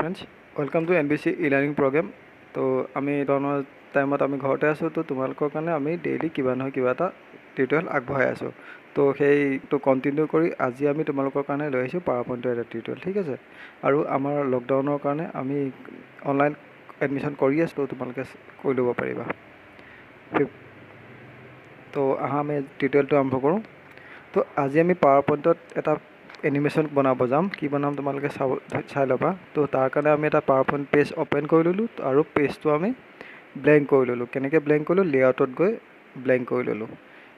friends, welcome to Nbce e-learning program. তো আমি ধৰণৰ টাইমত আমি ঘৰতে আছোঁ তো তোমালোকৰ কাৰণে আমি ডেইলি কিবা নহয় কিবা এটা টিউটৰিয়েল আগবঢ়াই আছোঁ তো সেইটো কণ্টিনিউ কৰি আজি আমি তোমালোকৰ কাৰণে লৈ আহিছোঁ পাৱাৰপইণ্টৰ এটা টিউটৰিয়েল ঠিক আছে আৰু আমাৰ লকডাউনৰ কাৰণে আমি অনলাইন এডমিশ্যন কৰি আছোঁ তোমালোকে কৰি ল'ব পাৰিবা তো আহা আমি টিউটৰিয়েলটো আৰম্ভ কৰোঁ তো আজি আমি পাৱাৰপইণ্টত এটা এনিমেশ্যন বনাব যাম কি বনাম তোমালোকে চাই ল'বা তো তাৰ কাৰণে আমি এটা পাৱাৰপইণ্ট পেজ অপেন কৰি ল'লোঁ আৰু পেজটো আমি ব্লেংক কৰি ল'লোঁ কেনেকৈ ব্লেংক কৰিলোঁ লেআউটত গৈ ব্লেংক কৰি ল'লোঁ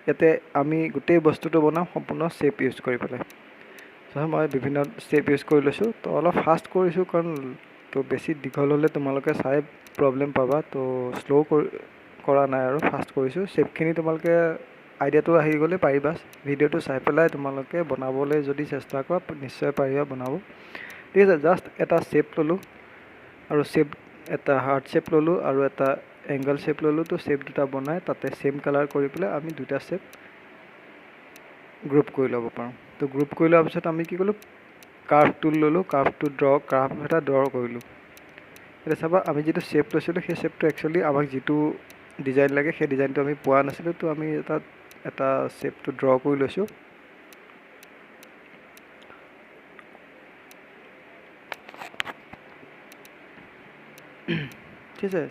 ইয়াতে আমি গোটেই বস্তুটো বনাম সম্পূৰ্ণ শেপ ইউজ কৰি পেলাই মই বিভিন্ন শেপ ইউজ কৰি লৈছোঁ তো অলপ ফাষ্ট কৰিছোঁ কাৰণ তো বেছি দীঘল হ'লে তোমালোকে চাই প্ৰব্লেম পাবা তো শ্ল' কৰা নাই আৰু ফাষ্ট কৰিছোঁ শেপখিনি তোমালোকে আইডিয়াটো আহি গ'লে পাৰিবা ভিডিঅ'টো চাই পেলাই তোমালোকে বনাবলৈ যদি চেষ্টা কৰা নিশ্চয় পাৰিবা বনাব ঠিক আছে জাষ্ট এটা শেপ ল'লোঁ আৰু শেপ এটা হাৰ্ট শেপ ল'লোঁ আৰু এটা এংগল শেপ ল'লোঁ তো শেপ দুটা বনাই তাতে সেম কালাৰ কৰি পেলাই আমি দুটা শেপ গ্ৰুপ কৰি ল'ব পাৰোঁ তো গ্ৰুপ কৰি লোৱাৰ পিছত আমি কি কৰিলোঁ কাৰ্ভ টুল ল'লোঁ কাৰ্ভ এটা ড্ৰ কৰিলোঁ এতিয়া চাবা আমি যিটো শেপ লৈছিলোঁ সেই শেপটো একচুৱেলি আমাক যিটো ডিজাইন লাগে সেই ডিজাইনটো আমি পোৱা নাছিলোঁ তো আমি এটা শেপটো ড্ৰ কৰি লৈছোঁ ঠিক আছে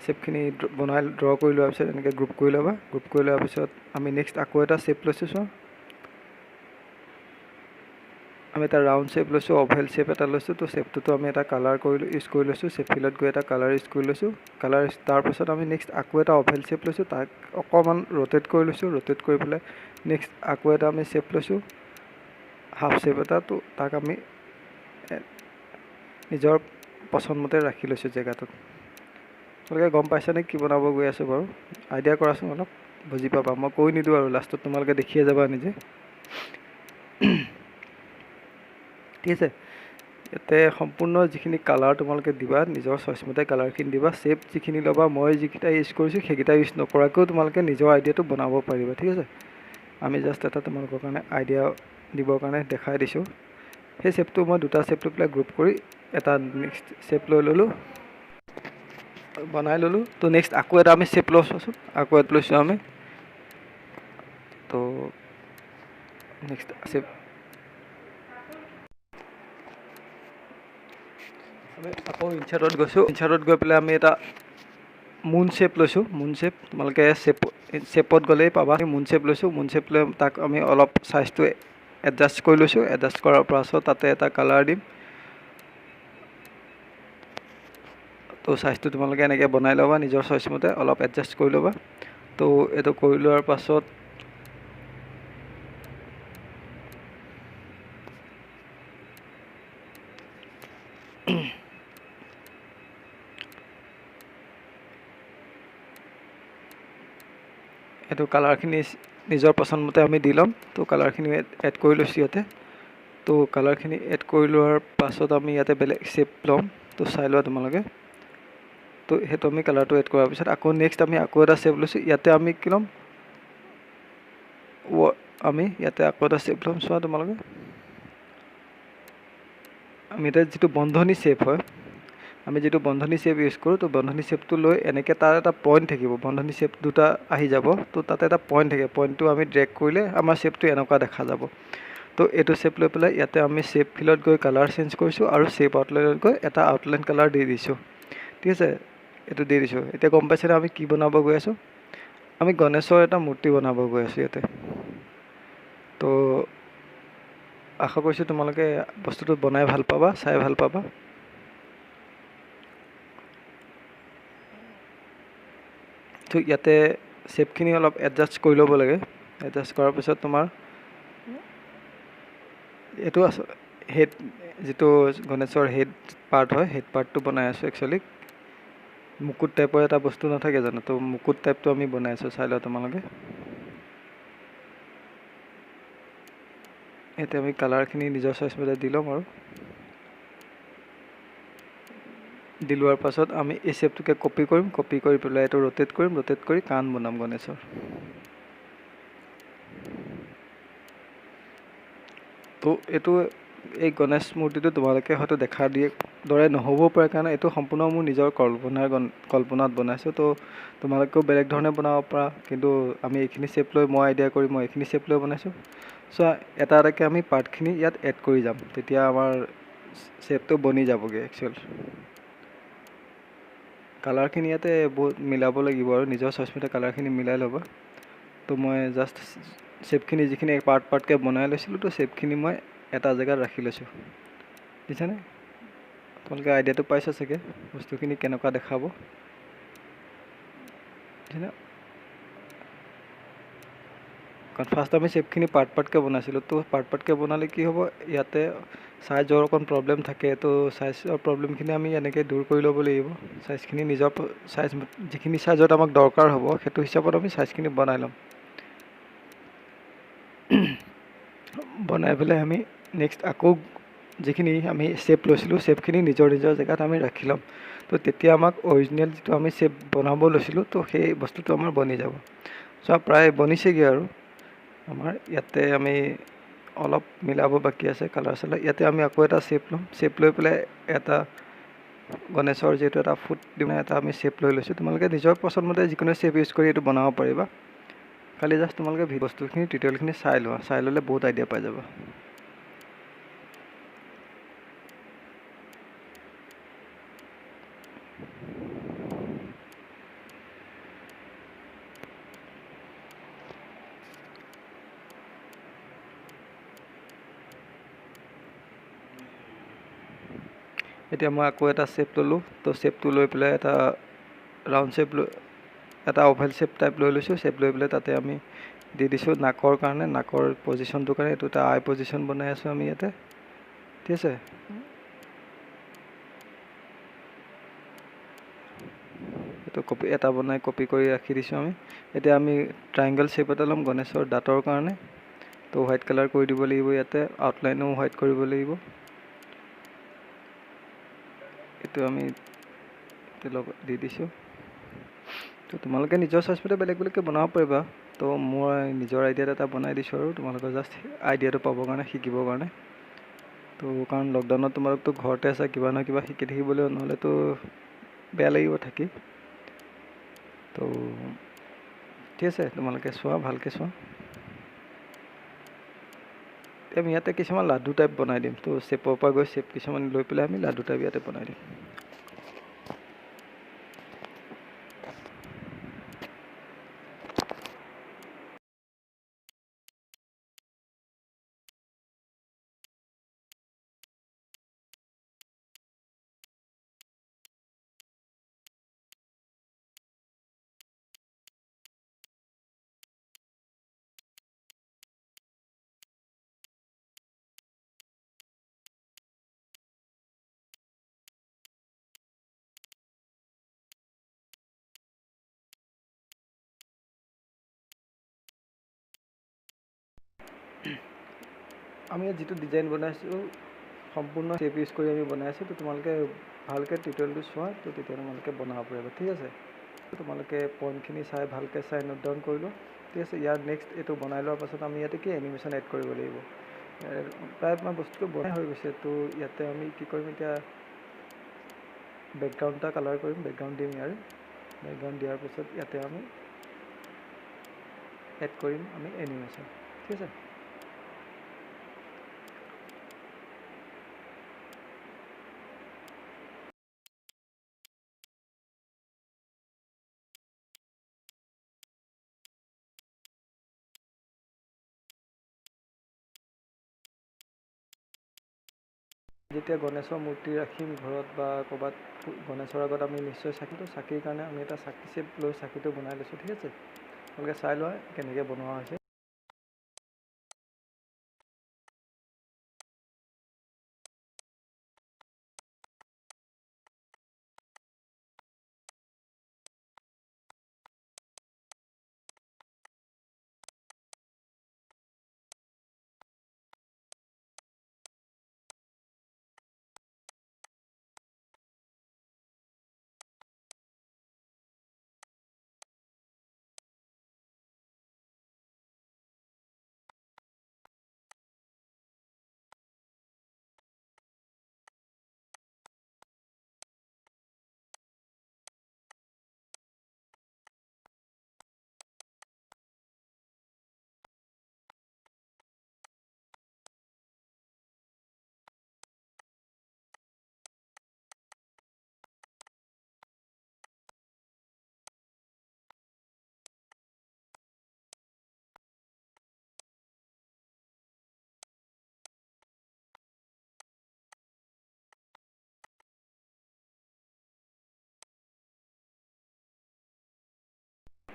শেপখিনি বনাই ড্ৰ কৰি লোৱাৰ পিছত এনেকৈ গ্ৰুপ কৰি ল'বা গ্ৰুপ কৰি লোৱাৰ পিছত আমি নেক্সট আকৌ এটা শেপ লৈছোঁ চোৱা আমি এটা ৰাউণ্ড শেপ লৈছোঁ অভেল শেপ এটা লৈছোঁ তো শেপটোতো আমি এটা কালাৰ ইউজ কৰি লৈছোঁ শেপ ফিলত গৈ এটা কালাৰ ইউজ কৰি লৈছোঁ তাৰপাছত আমি নেক্সট আকৌ এটা অভেল শেপ লৈছোঁ তাক অকণমান ৰোটেট কৰি লৈছোঁ ৰোটেট কৰি পেলাই নেক্সট আকৌ এটা আমি শেপ লৈছোঁ হাফ শেপ এটা তো তাক আমি নিজৰ পচন্দমতে ৰাখি লৈছোঁ জেগাটোত তোমালোকে গম পাইছানে কি বনাব গৈ আছোঁ বাৰু আইডিয়া কৰাচোন অলপ বুজি পাবা মই কৈ নিদিওঁ আৰু লাষ্টত তোমালোকে দেখিয়ে যাবা নিজে ঠিক আছে ইয়াতে সম্পূৰ্ণ যিখিনি কালাৰ তোমালোকে দিবা নিজৰ চইচমতে কালাৰখিনি দিবা শেপ যিখিনি ল'বা মই যিকেইটা ইউজ কৰিছোঁ সেইকেইটা ইউজ নকৰাকৈও তোমালোকে নিজৰ আইডিয়াটো বনাব পাৰিবা ঠিক আছে আমি জাষ্ট এটা তোমালোকৰ কাৰণে আইডিয়া দিবৰ কাৰণে দেখাই দিছোঁ সেই শেপটো মই দুটা শেপ লৈ পেলাই গ্ৰুপ কৰি এটা নেক্সট শেপ লৈ ল'লোঁ বনাই ল'লোঁ তো নেক্সট আকৌ এটা আমি শেপ লৈছোঁ আকৌ এটা লৈছোঁ আমি তো নেক্সট শেপ আমি আকৌ ইনচাৰ্টত গৈছোঁ ইনচাৰ্টত গৈ পেলাই আমি এটা মুন শেপ লৈছোঁ মুন শেপ তোমালোকে শেপত গ'লেই পাবা মুন শেপ লৈছোঁ মুন শেপ লৈ তাক আমি অলপ চাইজটো এডজাষ্ট কৰি লৈছোঁ এডজাষ্ট কৰাৰ পাছত তাতে এটা কালাৰ দিম তো চাইজটো তোমালোকে এনেকৈ বনাই ল'বা নিজৰ চইচমতে অলপ এডজাষ্ট কৰি ল'বা তো এইটো কৰি লোৱাৰ পাছত এইটো কালাৰখিনি নিজৰ পচন্দমতে আমি দি ল'ম তো কালাৰখিনি এড কৰি লৈছোঁ ইয়াতে তো কালাৰখিনি এড কৰি লোৱাৰ পাছত আমি ইয়াতে বেলেগ শেপ ল'ম তো চাই লোৱা তোমালোকে তো সেইটো আমি কালাৰটো এড কৰাৰ পিছত আকৌ নেক্সট আমি আকৌ এটা শেপ লৈছোঁ ইয়াতে আমি কি ল'ম আমি ইয়াতে আকৌ এটা শেপ ল'ম চোৱা তোমালোকে আমি এতিয়া যিটো বন্ধনী শেপ হয় আমি যিটো বন্ধনী শেপ ইউজ কৰোঁ তো বন্ধনী শেপটো লৈ এনেকৈ তাৰ এটা পইণ্ট থাকিব বন্ধনী শেপ দুটা আহি যাব তো তাতে এটা পইণ্ট থাকে পইণ্টটো আমি ড্ৰেগ কৰিলে আমাৰ শেপটো এনেকুৱা দেখা যাব তো এইটো শেপ লৈ পেলাই ইয়াতে আমি শেপ ফিলত গৈ কালাৰ চেঞ্জ কৰিছোঁ আৰু শেপ আউটলাইনত গৈ এটা আউটলাইন কালাৰ দি দিছোঁ ঠিক আছে এইটো দি দিছোঁ এতিয়া গম পাইছেনে আমি কি বনাব গৈ আছোঁ আমি গণেশৰ এটা মূৰ্তি বনাব গৈ আছোঁ ইয়াতে তো আশা কৰিছোঁ তোমালোকে বস্তুটো বনাই ভাল পাবা চাই ভাল পাবা তো ইয়াতে শেপখিনি অলপ এডজাষ্ট কৰি ল'ব লাগে এডজাষ্ট কৰাৰ পিছত তোমাৰ এইটো হেড যিটো গণেশৰ হেড পাৰ্ট হয় হেড পাৰ্টটো বনাই আছোঁ একচুৱেলি মুকুট টাইপৰ এটা বস্তু নাথাকে জানো তো মুকুট টাইপটো আমি বনাই আছোঁ চাই লোৱা তোমালোকে এতিয়া আমি কালাৰখিনি নিজৰ চইচমতে দি ল'ম আৰু দি লোৱাৰ পাছত আমি এই শেপটোকে কপি কৰিম কপি কৰি পেলাই এইটো ৰোটেট কৰিম ৰোটেট কৰি কাণ বনাম গণেশৰ তো এইটো এই গণেশ মূৰ্তিটো তোমালোকে হয়তো দেখা দিয়ে দৰে নহ'বও পাৰে কাৰণে এইটো সম্পূৰ্ণ মোৰ নিজৰ কল্পনাত বনাইছোঁ। তো তোমালোকেও বেলেগ ধৰণে বনাব পাৰা, কিন্তু আমি এইখিনি শ্বেপ লৈ মই আইডিয়া কৰি মই এইখিনি শ্বেপ লৈ বনাইছোঁ। চ' এটা এটাকৈ আমি পাৰ্টখিনি ইয়াত এড কৰি যাম, তেতিয়া আমাৰ শ্বেপটো বনি যাবগৈ একচুৱেল। কালাৰখিনি ইয়াতে বহুত মিলাব লাগিব আৰু নিজৰ চইচমতে কালাৰখিনি মিলাই ল'বা। তো মই জাষ্ট শ্বেপখিনি যিখিনি পাৰ্টকৈ বনাই লৈছিলোঁ, তো শ্বেপখিনি মই এটা জেগাত ৰাখি লৈছোঁ। বুজিছানে? তোমালোকে আইডিয়াটো পাইছা চাগে বস্তুখিনি কেনেকুৱা দেখাব। বুজিছানে? কাৰণ ফাৰ্ষ্ট আমি শ্বেপখিনি পাৰ্টকৈ বনাইছিলোঁ। তো পাৰ্টকৈ বনালে কি হ'ব, ইয়াতে চাইজৰ অকণ প্ৰব্লেম থাকে। তো চাইজৰ প্ৰব্লেমখিনি আমি এনেকৈ দূৰ কৰি ল'ব লাগিব। চাইজখিনি নিজৰ চাইজ যিখিনি চাইজত আমাক দৰকাৰ হ'ব সেইটো হিচাপত আমি চাইজখিনি বনাই ল'ম। বনাই পেলাই আমি নেক্সট আকৌ যিখিনি আমি শ্বেপ লৈছিলোঁ, শ্বেপখিনি নিজৰ নিজৰ জেগাত আমি ৰাখি ল'ম। তো তেতিয়া আমাক অৰিজিনেল যিটো আমি শ্বেপ বনাব লৈছিলোঁ, তো সেই বস্তুটো আমাৰ বনি যাব। চ' প্ৰায় বনিছেগৈ আৰু আমাৰ ইয়াতে আমি অলপ মিলাব বাকী আছে কালাৰ চালাৰ। ইয়াতে আমি আকৌ এটা শ্বেপ ল'ম। শ্বেপ লৈ পেলাই এটা গণেশৰ যিহেতু এটা ফুট দিনে এটা আমি শ্বেপ লৈ লৈছোঁ। তোমালোকে নিজৰ পচন্দমতে যিকোনো শ্বেপ ইউজ কৰি এইটো বনাব পাৰিবা। খালি জাষ্ট তোমালোকে বস্তুখিনি টিউটৰিয়েলখিনি চাই লোৱা, চাই ল'লে বহুত আইডিয়া পাই যাবা। এতিয়া মই আকৌ এটা শ্বেপ ল'লোঁ। তো শ্বেপটো লৈ পেলাই এটা ৰাউণ্ড শ্বেপ লৈ এটা অভেল শ্বেপ টাইপ লৈ লৈছোঁ। শ্বেপ লৈ পেলাই তাতে আমি দি দিছোঁ নাকৰ কাৰণে, নাকৰ পজিশ্যনটোৰ কাৰণে এইটো এটা আই পজিশ্যন বনাই আছোঁ আমি ইয়াতে। ঠিক আছে? এইটো এটা বনাই কপি কৰি ৰাখি দিছোঁ আমি। এতিয়া আমি ট্ৰাইংগল শ্বেপ এটা ল'ম গণেশৰ দাঁতৰ কাৰণে। তো হোৱাইট কালাৰ কৰি দিব লাগিব ইয়াতে, আউটলাইনো হোৱাইট কৰিব লাগিব। এইটো আমি দি দিছোঁ। তো তোমালোকে নিজৰ চইচমতে বেলেগ বেলেগকৈ বনাব পাৰিবা। তো মই নিজৰ আইডিয়াত এটা বনাই দিছোঁ আৰু তোমালোকৰ জাষ্ট আইডিয়াটো পাবৰ কাৰণে, শিকিবৰ কাৰণে। তো কাৰণ লকডাউনত তোমালোকতো ঘৰতে আছা, কিবা নহয় কিবা শিকি থাকিবলৈ, নহ'লেতো বেয়া লাগিব থাকি। তো ঠিক আছে, তোমালোকে চোৱা, ভালকৈ চোৱা। আমি ইয়াতে কিছুমান লাডু টাইপ বনাই দিম। তো শ্বেপৰ পৰা গৈ শ্বেপ কিছুমান লৈ পেলাই আমি লাডু টাইপ ইয়াতে বনাই দিম। আমি ইয়াত যিটো ডিজাইন বনাইছোঁ সম্পূৰ্ণ শ্বেপ ইউজ কৰি আমি বনাই আছোঁ। তো তোমালোকে ভালকৈ টিউটৰিয়েলটো চোৱা, তো তেতিয়া তোমালোকে বনাব পাৰিবা। ঠিক আছে? তোমালোকে পইণ্টখিনি চাই ভালকৈ চাই নোট ডাউন কৰি লোৱা। ঠিক আছে? ইয়াৰ নেক্সট এইটো বনাই লোৱাৰ পাছত আমি ইয়াতে কি এনিমেশ্যন এড কৰিব লাগিব। প্ৰায় আমাৰ বস্তুটো বনাই হৈ গৈছে। তো ইয়াতে আমি কি কৰিম, এতিয়া বেকগ্ৰাউণ্ড এটা কালাৰ কৰিম, বেকগ্ৰাউণ্ড দিম ইয়াৰ। বেকগ্ৰাউণ্ড দিয়াৰ পিছত ইয়াতে আমি এড কৰিম আমি এনিমেশ্যন। ঠিক আছে? যেতিয়া গণেশৰ মূৰ্তি ৰাখিম ঘৰত বা ক'ৰবাত, গণেশৰ আগত আমি নিশ্চয় চাকিৰ কাৰণে আমি এটা চাকি শ্বেপ লৈ চাকিটো বনাই লৈছোঁ। ঠিক আছে? আপোনালোকে চাই লোৱা কেনেকৈ বনোৱা হৈছে।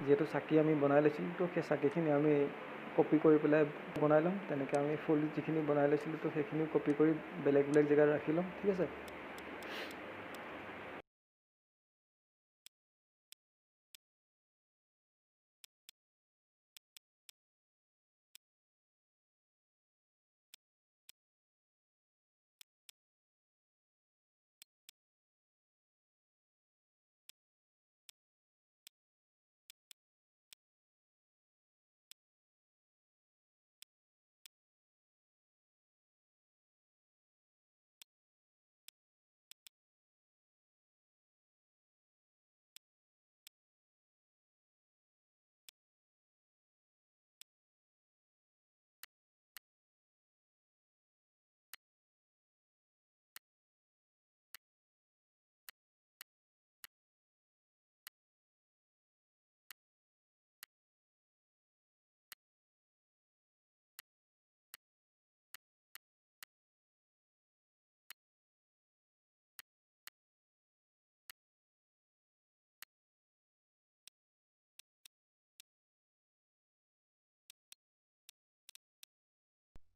যিহেতু চাকি আমি বনাই লৈছিলোঁ, তো সেই চাকিখিনি আমি কপি কৰি পেলাই বনাই ল'ম। তেনেকৈ আমি ফুল যিখিনি বনাই লৈছিলোঁ, তো সেইখিনি কপি কৰি বেলেগ বেলেগ জেগাত ৰাখি ল'ম। ঠিক আছে।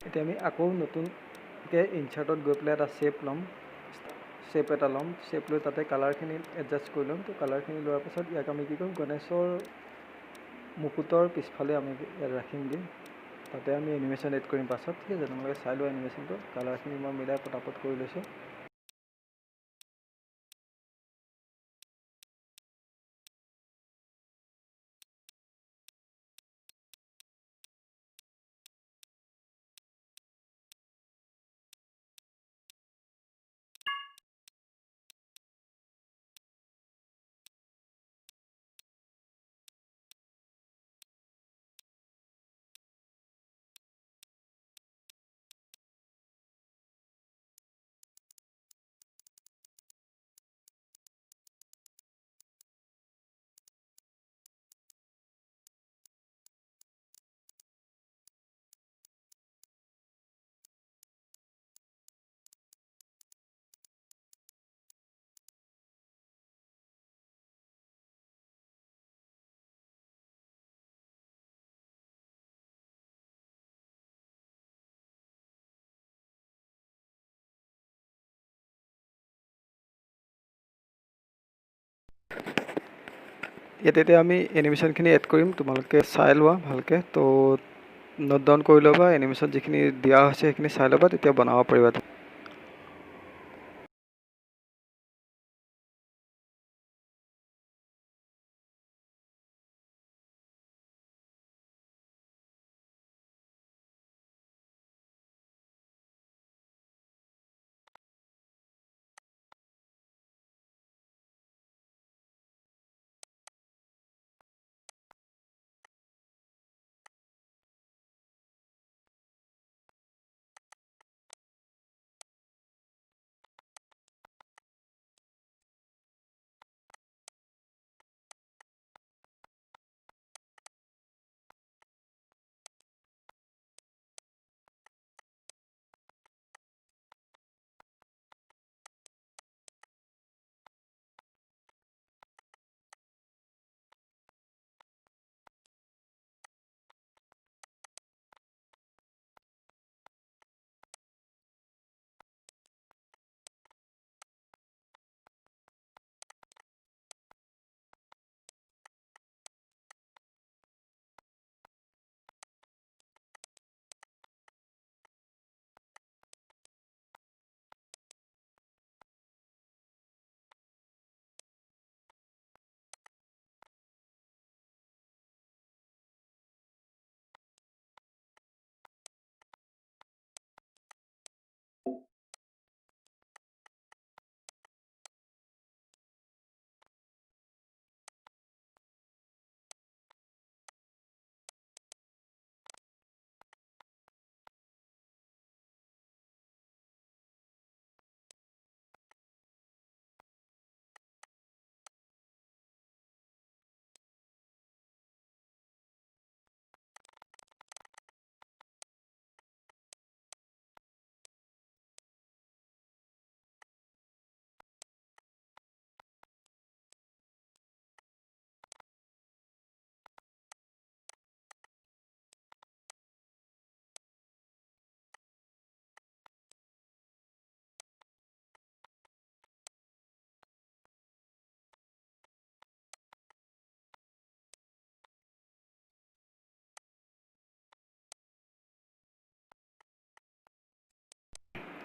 এতিয়া আমি আকৌ নতুনকৈ ইনচাৰ্টত গৈ পেলাই এটা শ্বেপ ল'ম। শ্বেপ এটা ল'ম। শ্বেপ লৈ তাতে কালাৰখিনি এডজাষ্ট কৰি ল'ম। তো কালাৰখিনি লোৱাৰ পাছত ইয়াক আমি কি কৰিম, গণেশৰ মুকুটৰ পিছফালে আমি ইয়াত ৰাখিমগৈ। তাতে আমি এনিমেশ্যন এড কৰিম পাছত। ঠিক আছে, তোমালোকে চাই লোৱা এনিমেশ্যনটো। কালাৰখিনি মই মিলাই পটাপট কৰি লৈছোঁ। ইয়াত এতিয়া আমি এনিমেশ্যনখিনি এড কৰিম, তোমালোকে চাই লোৱা ভালকৈ। তো নোট ডাউন কৰি ল'বা, এনিমেশ্যন যিখিনি দিয়া হৈছে সেইখিনি চাই ল'বা, তেতিয়া বনাব পাৰিবা।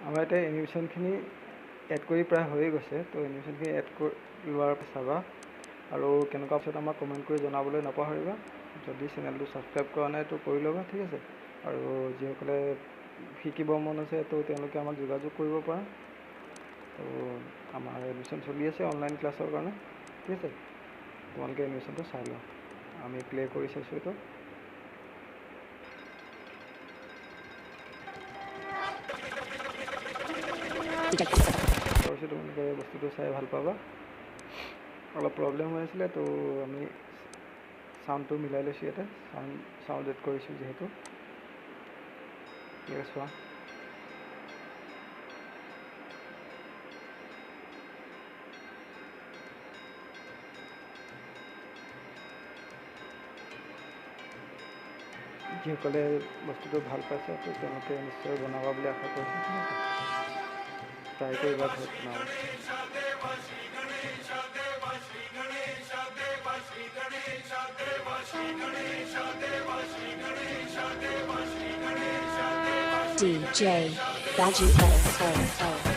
আমাৰ এতিয়া এনিমেশ্যনখিনি এড কৰি প্ৰায় হৈয়ে গৈছে। তো এনিমেশ্যনখিনি এড কৰি লোৱাৰ পিছত চাবা আৰু কেনেকুৱা পিছত আমাক কমেণ্ট কৰি জনাবলৈ নাপাহৰিবা। যদি চেনেলটো ছাবস্ক্ৰাইব কৰা নাই তো কৰি ল'বা, ঠিক আছে। আৰু যিসকলে শিকিব মন আছে তো তেওঁলোকে আমাক যোগাযোগ কৰিব পাৰা। তো আমাৰ এডমিশ্যন চলি আছে অনলাইন ক্লাছৰ কাৰণে, ঠিক আছে। তোমালোকে এডমিশ্যনটো চাই লোৱা। আমি প্লে কৰি চাইছোঁ এইটো। কৰিছোঁ, তোমালোকে বস্তুটো চাই ভাল পাবা। অলপ প্ৰব্লেম হৈ আছিলে তো আমি চাউণ্ডটো মিলাই লৈছোঁ ইয়াতে, চাউণ্ড এড কৰিছোঁ যিহেতু, ঠিক আছে। চোৱা যিসকলে বস্তুটো ভাল পাইছে তো তেওঁলোকে নিশ্চয় বনাবা বুলি আশা কৰিছোঁ, ঠিক আছে। ট্ৰাই কৰিবা ঘৰত বনাব। DJ Baju L.